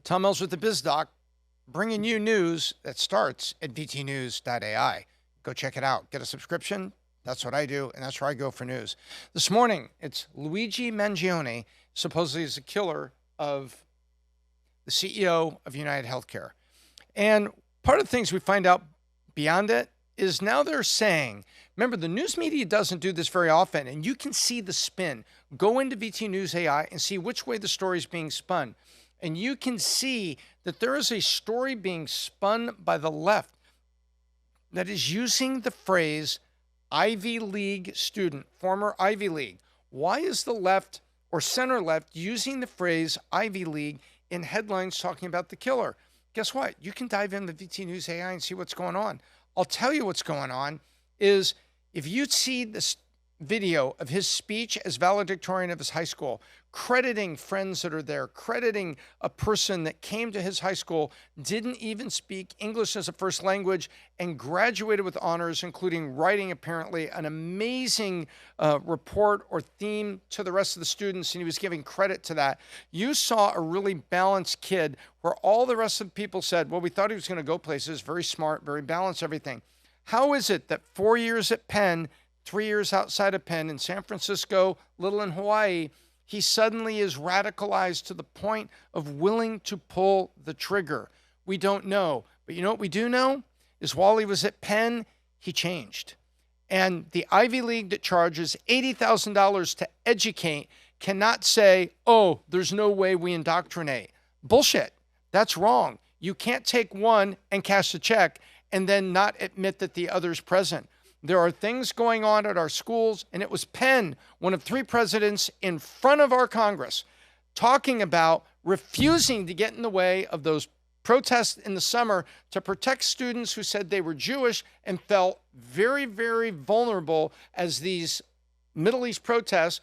Tom Mills with the Biz Doc, bringing you news that starts at VTNews.ai. Go check it out. Get a subscription. That's what I do, and that's where I go for news. This morning, it's Luigi Mangione, supposedly is the killer of the CEO of UnitedHealthcare. And part of the things we find out beyond it is now they're saying, remember, the news media doesn't do this very often, and you can see the spin. Go into VTNews.ai and see which way the story is being spun. And you can see that there is a story being spun by the left that is using the phrase Ivy League student, former Ivy League. Why is the left or center left using the phrase Ivy League in headlines talking about the killer? Guess what? You can dive into VTNews.ai and see what's going on. I'll tell you what's going on is if you see this video of his speech as valedictorian of his high school, crediting friends that are there, crediting a person that came to his high school, didn't even speak English as a first language, and graduated with honors, including writing apparently an amazing report or theme to the rest of the students, and he was giving credit to that. You saw a really balanced kid where all the rest of the people said, well, we thought he was going to go places, very smart, very balanced, everything. How is it that 4 years at Penn, 3 years outside of Penn, in San Francisco, little in Hawaii, he suddenly is radicalized to the point of willing to pull the trigger? We don't know. But you know what we do know is while he was at Penn, he changed. And the Ivy League that charges $80,000 to educate cannot say, oh, there's no way we indoctrinate. Bullshit. That's wrong. You can't take one and cash the check and then not admit that the other's present. There are things going on at our schools, and it was Penn, one of three presidents in front of our Congress, talking about refusing to get in the way of those protests in the summer to protect students who said they were Jewish and felt very, very vulnerable as these Middle East protests,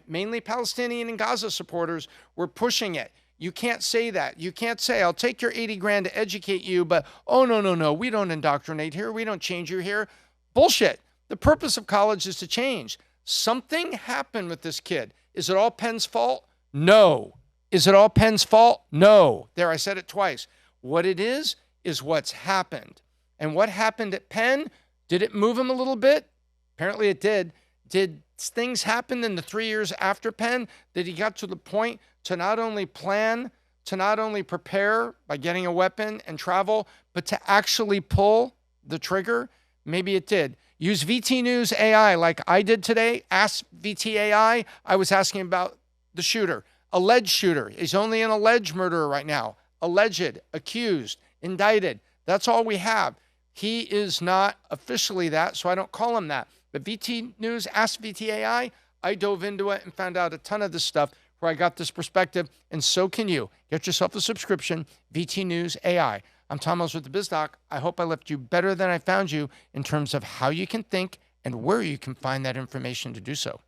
mainly Palestinian and Gaza supporters, were pushing it. You can't say that. You can't say, I'll take your 80 grand to educate you, but, oh, no, we don't indoctrinate here. We don't change you here. Bullshit. The purpose of college is to change. Something happened with this kid. Is it all Penn's fault? No. Is it all Penn's fault? No. There, I said it twice. What it is what's happened. And what happened at Penn, did it move him a little bit? Apparently it did. Did things happen in the 3 years after Penn that he got to the point to not only plan, to not only prepare by getting a weapon and travel, but to actually pull the trigger? Maybe it did. Use VTNews.ai like I did today. Ask VTAI. I was asking about the shooter, alleged shooter. He's only an alleged murderer right now. Alleged, accused, indicted. That's all we have. He is not officially that, so I don't call him that. But VT News, ask VTAI. I dove into it and found out a ton of this stuff where I got this perspective, and so can you. Get yourself a subscription, VTNews.ai. I'm Tom Mills with the Biz Doc. I hope I left you better than I found you in terms of how you can think and where you can find that information to do so.